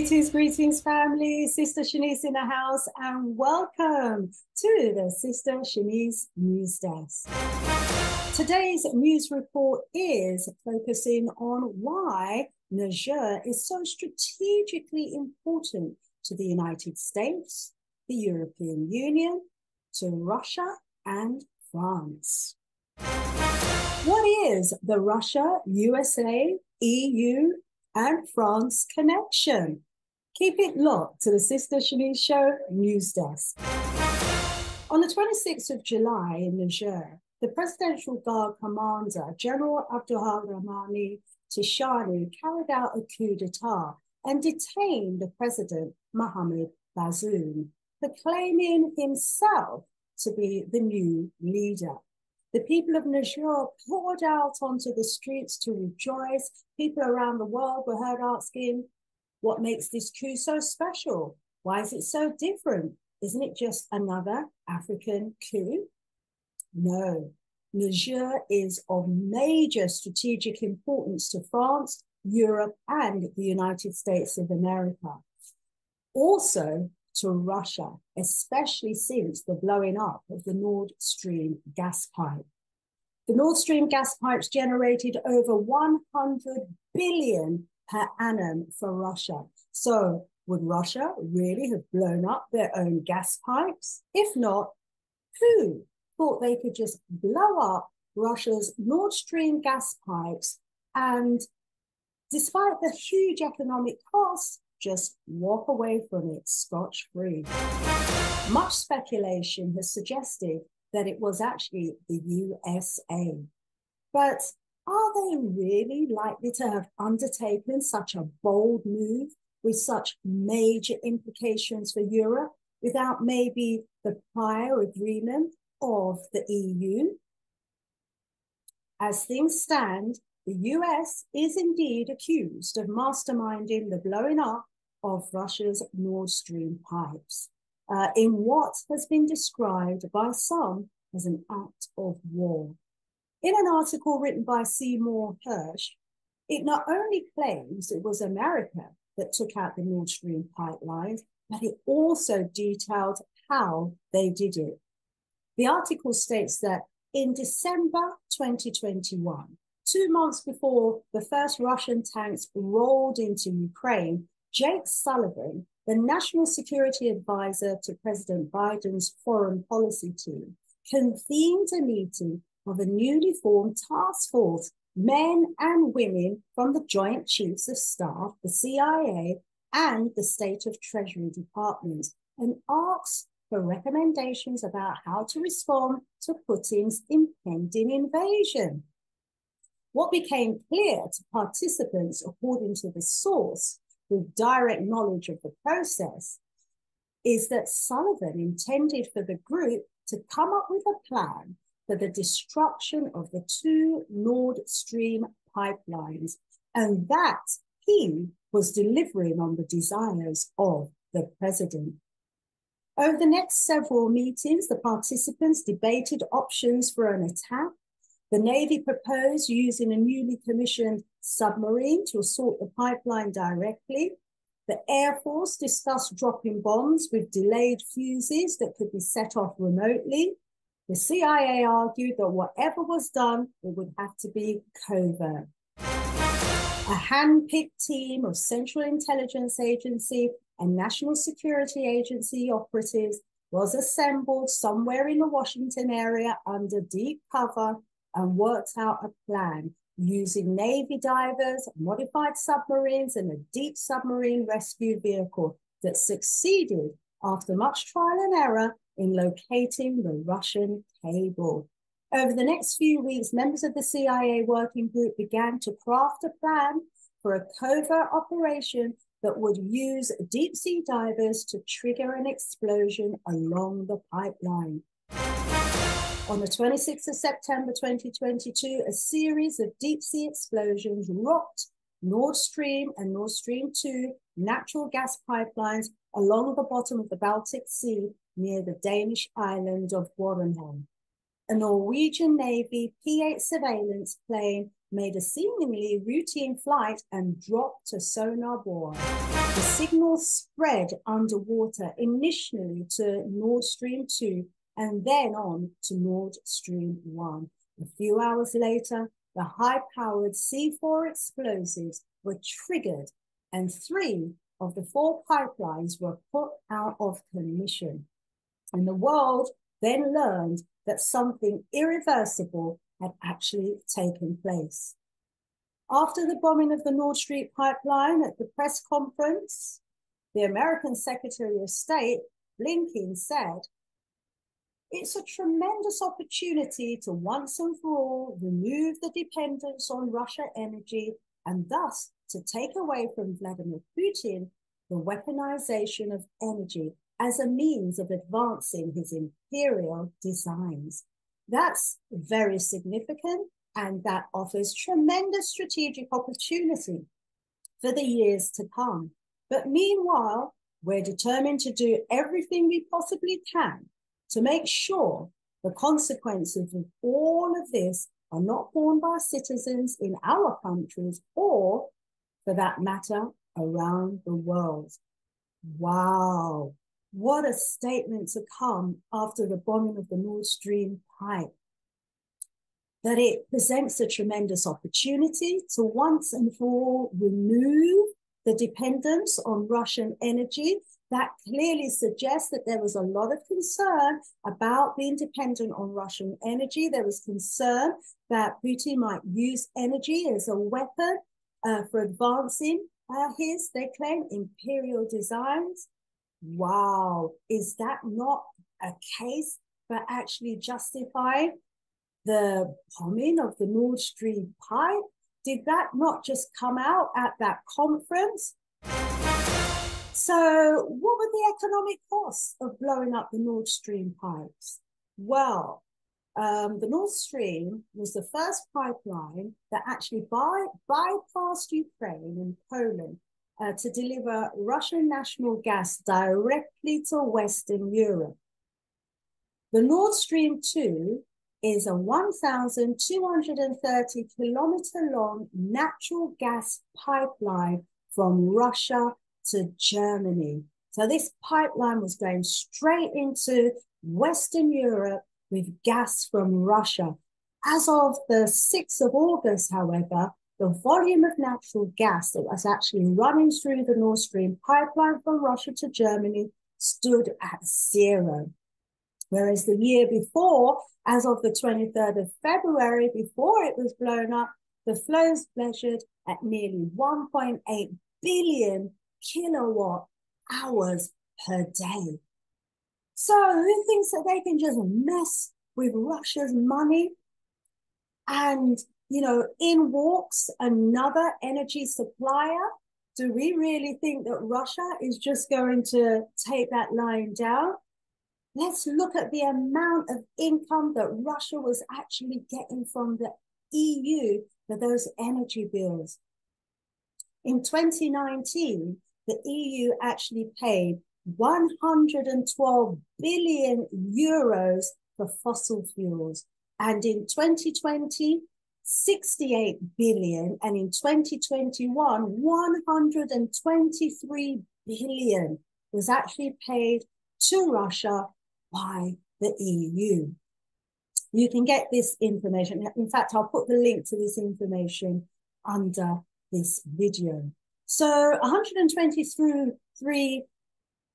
Greetings, family. Sista Shnice in the house, and welcome to the Sista Shanice News Desk. Today's news report is focusing on why Niger is so strategically important to the United States, the European Union, to Russia, and France. What is the Russia, USA, EU, and France connection? Keep it locked to the Sista Shanice Show News Desk. On the 26th of July in Niger, the Presidential Guard Commander, General Abdulrahmani Tishani, carried out a coup d'etat and detained the President, Mohamed Bazoum, proclaiming himself to be the new leader. The people of Niger poured out onto the streets to rejoice. People around the world were heard asking, what makes this coup so special? Why is it so different? Isn't it just another African coup? No, Niger is of major strategic importance to France, Europe, and the United States of America. Also to Russia, especially since the blowing up of the Nord Stream gas pipe. The Nord Stream gas pipes generated over 100 billion per annum for Russia. So would Russia really have blown up their own gas pipes? If not, who thought they could just blow up Russia's Nord Stream gas pipes and, despite the huge economic costs, just walk away from it scotch-free? Much speculation has suggested that it was actually the USA. But are they really likely to have undertaken such a bold move with such major implications for Europe without maybe the prior agreement of the EU? As things stand, the US is indeed accused of masterminding the blowing up of Russia's Nord Stream pipes in what has been described by some as an act of war. In an article written by Seymour Hersh, it not only claims it was America that took out the Nord Stream pipelines, but it also detailed how they did it. The article states that in December 2021, 2 months before the first Russian tanks rolled into Ukraine, Jake Sullivan, the National Security Advisor to President Biden's foreign policy team, convened a meeting of a newly formed task force, men and women from the Joint Chiefs of Staff, the CIA, and the State of Treasury departments, and asked for recommendations about how to respond to Putin's impending invasion. What became clear to participants, according to the source, with direct knowledge of the process, is that Sullivan intended for the group to come up with a plan for the destruction of the 2 Nord Stream pipelines, and that he was delivering on the desires of the president. Over the next several meetings, the participants debated options for an attack. The Navy proposed using a newly commissioned submarine to assault the pipeline directly. The Air Force discussed dropping bombs with delayed fuses that could be set off remotely. The CIA argued that whatever was done, it would have to be covert. A hand-picked team of Central Intelligence Agency and National Security Agency operatives was assembled somewhere in the Washington area under deep cover and worked out a plan using Navy divers, modified submarines, and a deep submarine rescue vehicle that succeeded, after much trial and error, in locating the Russian cable. Over the next few weeks, members of the CIA working group began to craft a plan for a covert operation that would use deep sea divers to trigger an explosion along the pipeline. On the 26th of September 2022, a series of deep sea explosions rocked Nord Stream and Nord Stream 2 natural gas pipelines along the bottom of the Baltic Sea near the Danish island of Bornholm. a Norwegian Navy P-8 surveillance plane made a seemingly routine flight and dropped a sonar buoy. The signal spread underwater, initially to Nord Stream 2 and then on to Nord Stream 1. A few hours later, the high-powered C4 explosives were triggered and 3 of the 4 pipelines were put out of commission. And the world then learned that something irreversible had actually taken place. After the bombing of the Nord Stream pipeline at the press conference, the American Secretary of State, Blinken, said, "It's a tremendous opportunity to once and for all remove the dependence on Russian energy and thus to take away from Vladimir Putin the weaponization of energy as a means of advancing his imperial designs." That's very significant, and that offers tremendous strategic opportunity for the years to come. But meanwhile, we're determined to do everything we possibly can to make sure the consequences of all of this are not borne by citizens in our countries or, for that matter, around the world. Wow, what a statement to come after the bombing of the Nord Stream pipe. That it presents a tremendous opportunity to once and for all remove the dependence on Russian energy. That clearly suggests that there was a lot of concern about being dependent on Russian energy. There was concern that Putin might use energy as a weapon for advancing his, they claim, imperial designs. Wow, is that not a case for actually justifying the bombing of the Nord Stream pipe? Did that not just come out at that conference? So what were the economic costs of blowing up the Nord Stream pipes? Well, the Nord Stream was the first pipeline that actually bypassed Ukraine and Poland to deliver Russian national gas directly to Western Europe. The Nord Stream 2 is a 1,230 kilometer long natural gas pipeline from Russia to Germany. So this pipeline was going straight into Western Europe with gas from Russia. As of the 6th of August, however, the volume of natural gas that was actually running through the Nord Stream pipeline from Russia to Germany stood at 0. Whereas the year before, as of the 23rd of February, before it was blown up, the flows measured at nearly 1.8 billion kilowatt hours per day. So who thinks that they can just mess with Russia's money? And, in walks another energy supplier. Do we really think that Russia is just going to take that line down? Let's look at the amount of income that Russia was actually getting from the EU for those energy bills. In 2019, the EU actually paid 112 billion euros for fossil fuels. And in 2020, 68 billion. And in 2021, 123 billion was actually paid to Russia by the EU. You can get this information. In fact, I'll put the link to this information under this video. So 123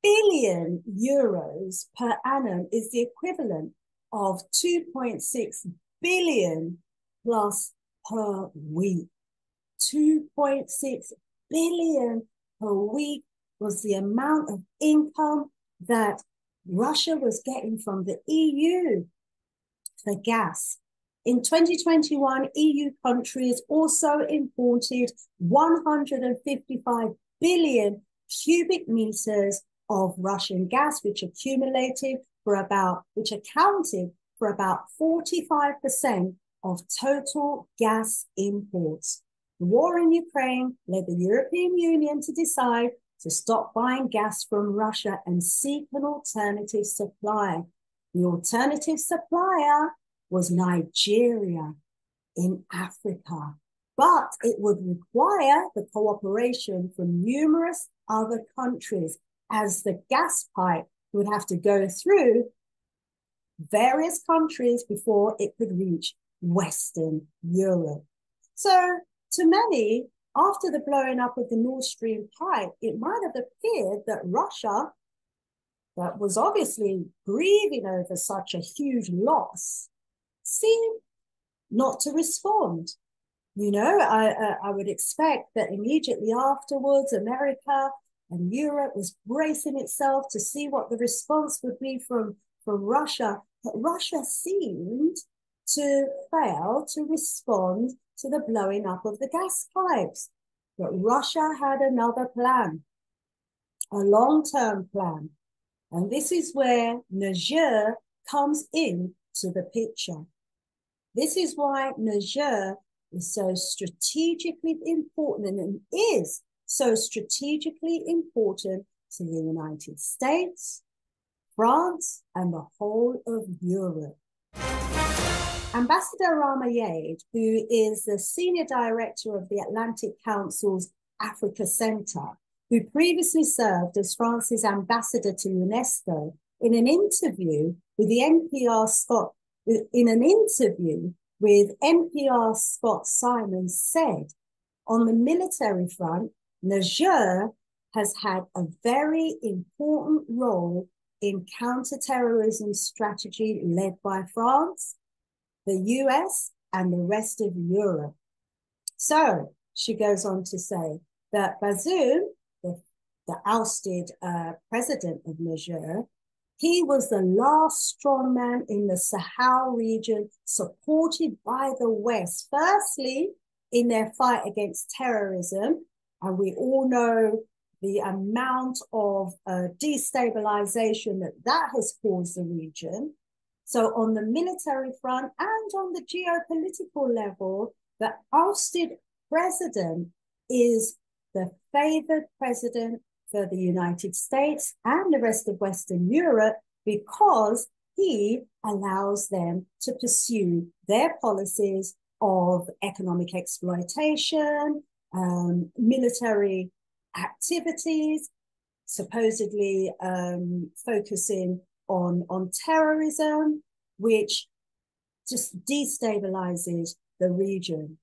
billion euros per annum is the equivalent of 2.6 billion plus per week. 2.6 billion per week was the amount of income that Russia was getting from the EU for gas. In 2021, EU countries also imported 155 billion cubic meters of Russian gas, which accounted for about 45% of total gas imports. The war in Ukraine led the European Union to decide to stop buying gas from Russia and seek an alternative supply. The alternative supplier was Nigeria in Africa. But it would require the cooperation from numerous other countries, as the gas pipe would have to go through various countries before it could reach Western Europe. So to many, after the blowing up of the Nord Stream pipe, it might have appeared that Russia, that was obviously grieving over such a huge loss, seemed not to respond. You know, I would expect that immediately afterwards, America and Europe was bracing itself to see what the response would be from Russia. But Russia seemed to fail to respond to the blowing up of the gas pipes. But Russia had another plan, a long-term plan. And this is where Niger comes into the picture. This is why Niger is so strategically important and is so strategically important to the United States, France, and the whole of Europe. Ambassador Ramayade, who is the Senior Director of the Atlantic Council's Africa Center, who previously served as France's ambassador to UNESCO, in an interview with NPR Scott Simons said, on the military front, Niger has had a very important role in counterterrorism strategy led by France, the US, and the rest of Europe. So she goes on to say that Bazoum, the ousted president of Niger, he was the last strongman in the Sahel region supported by the West, firstly in their fight against terrorism. And we all know the amount of destabilization that has caused the region. So on the military front and on the geopolitical level, the ousted president is the favored president for the United States and the rest of Western Europe, because he allows them to pursue their policies of economic exploitation, military activities, supposedly focusing on terrorism, which just destabilizes the region.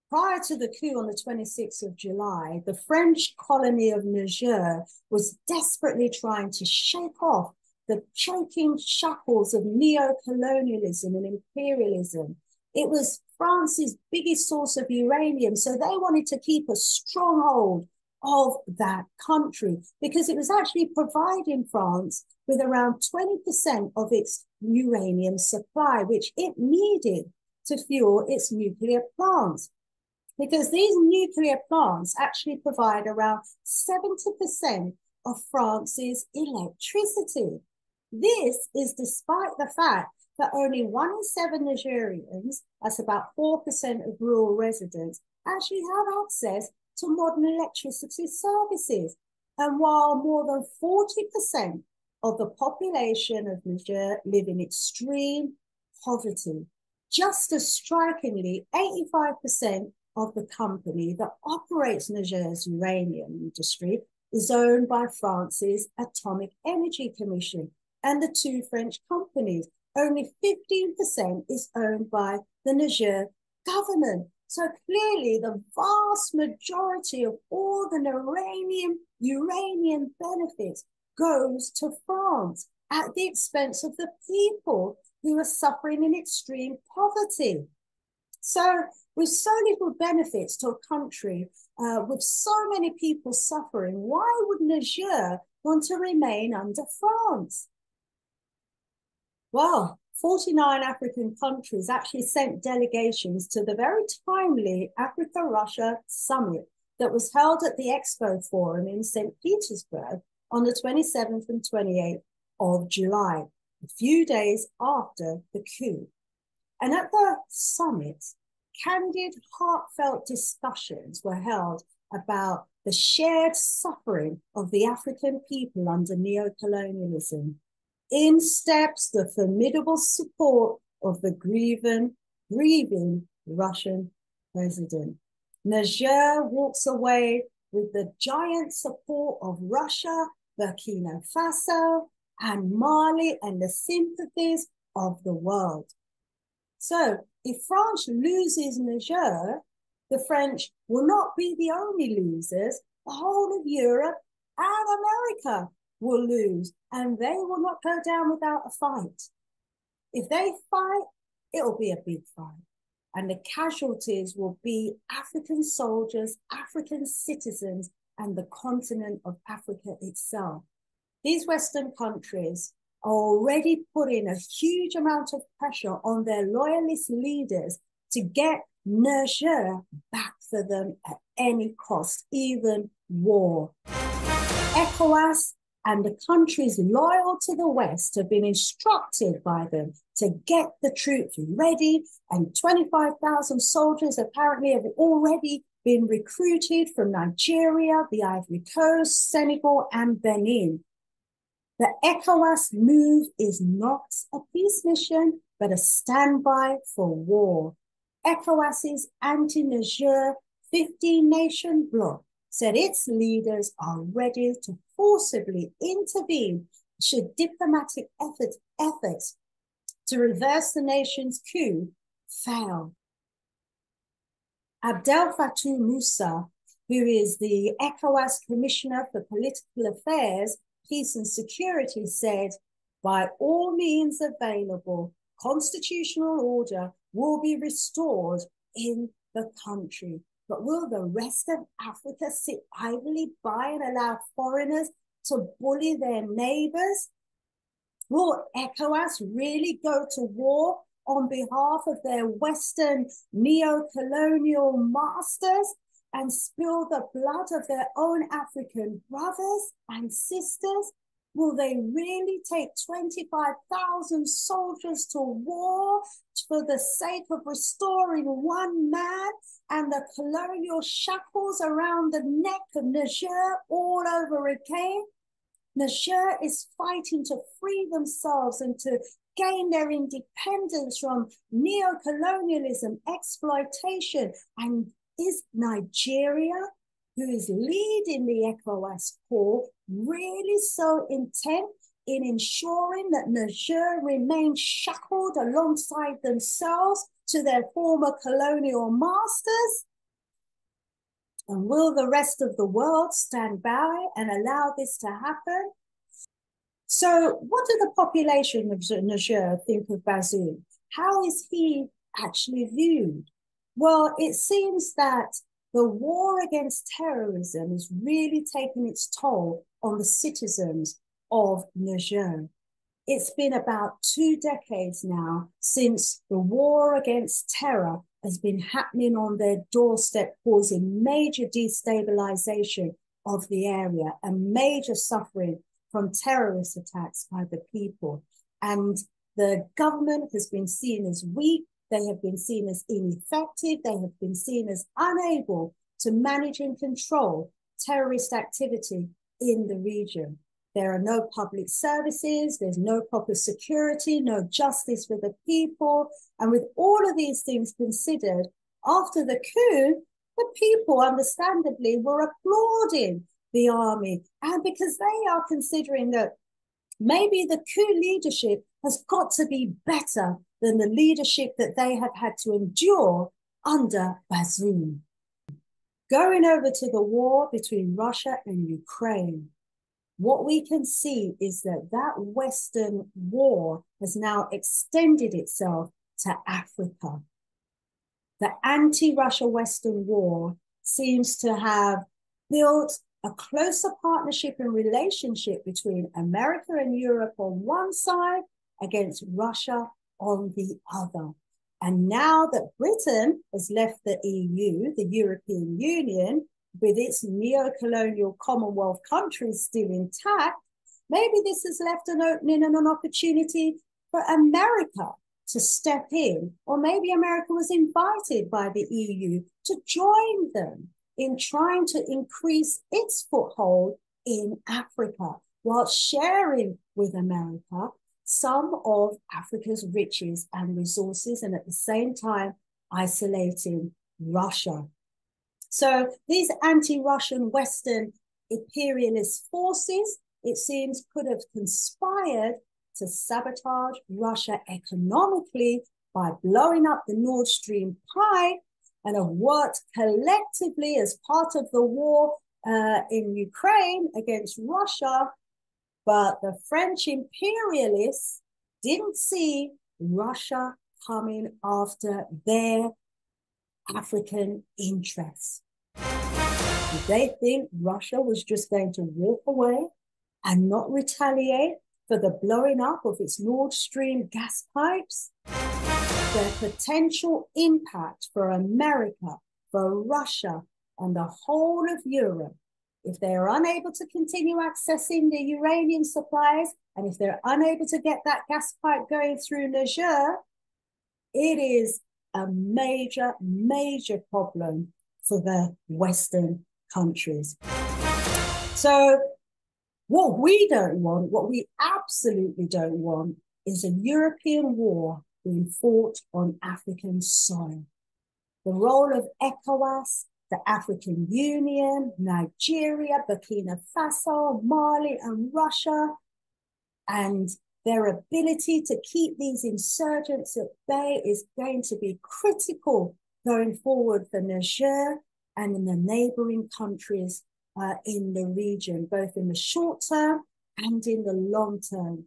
Prior to the coup on the 26th of July, the French colony of Niger was desperately trying to shake off the choking shackles of neo-colonialism and imperialism. It was France's biggest source of uranium, so they wanted to keep a stronghold of that country because it was actually providing France with around 20% of its uranium supply, which it needed to fuel its nuclear plants. Because these nuclear plants actually provide around 70% of France's electricity. This is despite the fact that only 1 in 7 Nigerians, that's about 4% of rural residents, actually have access to modern electricity services. And while more than 40% of the population of Niger live in extreme poverty, just as strikingly, 85% of the company that operates Niger's uranium industry is owned by France's Atomic Energy Commission and the 2 French companies. Only 15% is owned by the Niger government. So clearly the vast majority of all the uranium benefits goes to France at the expense of the people who are suffering in extreme poverty. So with so little benefits to a country, with so many people suffering, why would Niger want to remain under France? Well, 49 African countries actually sent delegations to the very timely Africa-Russia summit that was held at the Expo Forum in St. Petersburg on the 27th and 28th of July, a few days after the coup. And at the summit, candid, heartfelt discussions were held about the shared suffering of the African people under neocolonialism. In steps the formidable support of the grieving Russian president. Niger walks away with the giant support of Russia, Burkina Faso, and Mali, and the sympathies of the world. So if France loses Niger, the French will not be the only losers. The whole of Europe and America will lose, and they will not go down without a fight. If they fight, it'll be a big fight. And the casualties will be African soldiers, African citizens, and the continent of Africa itself. These Western countries are already putting a huge amount of pressure on their loyalist leaders to get Niger back for them at any cost, even war. ECOWAS and the countries loyal to the West have been instructed by them to get the troops ready, and 25,000 soldiers apparently have already been recruited from Nigeria, the Ivory Coast, Senegal, and Benin. The ECOWAS move is not a peace mission, but a standby for war. ECOWAS's anti-Niger 15-nation bloc said its leaders are ready to forcibly intervene should diplomatic efforts to reverse the nation's coup fail. Abdel Fattah Musa, who is the ECOWAS Commissioner for Political Affairs, Peace and Security, said, by all means available, constitutional order will be restored in the country. But will the rest of Africa sit idly by and allow foreigners to bully their neighbors? Will ECOWAS really go to war on behalf of their Western neo-colonial masters and spill the blood of their own African brothers and sisters? Will they really take 25,000 soldiers to war for the sake of restoring one man and the colonial shackles around the neck of Niger all over again? Niger is fighting to free themselves and to gain their independence from neo-colonialism, exploitation. And is Nigeria, who is leading the ECOWAS corps, really so intent in ensuring that Niger remains shackled alongside themselves to their former colonial masters? And will the rest of the world stand by and allow this to happen? So what do the population of Niger think of Bazoum? How is he actually viewed? Well, it seems that the war against terrorism is really taking its toll on the citizens of Niger. It's been about 2 decades now since the war against terror has been happening on their doorstep, causing major destabilization of the area and major suffering from terrorist attacks by the people. And the government has been seen as weak. They have been seen as ineffective. They have been seen as unable to manage and control terrorist activity in the region. There are no public services, there's no proper security, no justice for the people. And with all of these things considered, after the coup, the people understandably were applauding the army. And because they are considering that maybe the coup leadership has got to be better than the leadership that they have had to endure under Bazoum. Going over to the war between Russia and Ukraine, what we can see is that that Western war has now extended itself to Africa. The anti-Russia Western war seems to have built a closer partnership and relationship between America and Europe on one side against Russia on the other. And now that Britain has left the EU, the European Union, with its neo-colonial Commonwealth countries still intact, maybe this has left an opening and an opportunity for America to step in, or maybe America was invited by the EU to join them in trying to increase its foothold in Africa, while sharing with America some of Africa's riches and resources, and at the same time isolating Russia. So these anti-Russian Western imperialist forces, it seems, could have conspired to sabotage Russia economically by blowing up the Nord Stream pipe, and have worked collectively as part of the war in Ukraine against Russia. But the French imperialists didn't see Russia coming after their African interests. Did they think Russia was just going to walk away and not retaliate for the blowing up of its Nord Stream gas pipes? Their potential impact for America, for Russia, and the whole of Europe, if they are unable to continue accessing the uranium supplies, and if they're unable to get that gas pipe going through Niger, it is a major, major problem for the Western countries. So what we don't want, what we absolutely don't want, is a European war being fought on African soil. The role of ECOWAS, the African Union, Nigeria, Burkina Faso, Mali, and Russia, and their ability to keep these insurgents at bay is going to be critical going forward for Niger and in the neighboring countries in the region, both in the short term and in the long term.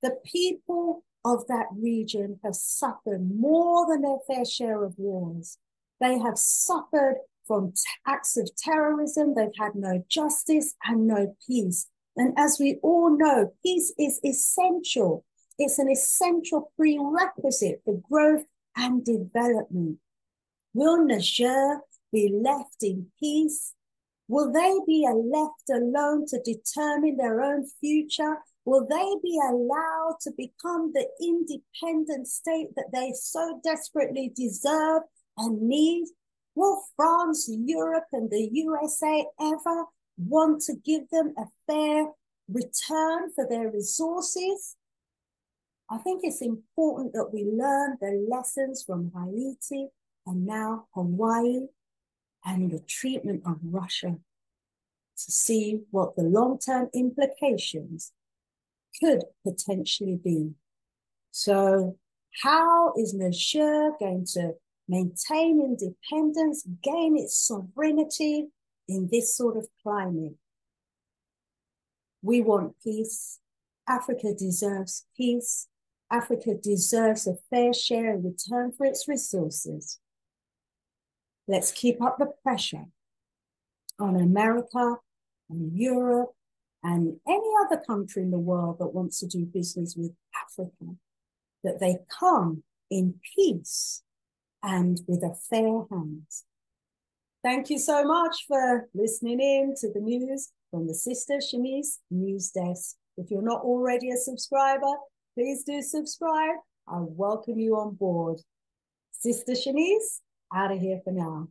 The people of that region have suffered more than their fair share of wars. They have suffered from acts of terrorism. They've had no justice and no peace. And as we all know, peace is essential. It's an essential prerequisite for growth and development. Will Niger be left in peace? Will they be left alone to determine their own future? Will they be allowed to become the independent state that they so desperately deserve and need? Will France, Europe, and the USA ever want to give them a fair return for their resources? I think it's important that we learn the lessons from Haiti and now Hawaii and the treatment of Russia to see what the long-term implications could potentially be. So how is Niger going to maintain independence, gain its sovereignty in this sort of climate? We want peace. Africa deserves peace. Africa deserves a fair share in return for its resources. Let's keep up the pressure on America and Europe and any other country in the world that wants to do business with Africa, that they come in peace and with a fair hand. Thank you so much for listening in to the news from the Sista Shnice News Desk. If you're not already a subscriber, please do subscribe. I welcome you on board. Sista Shanice, out of here for now.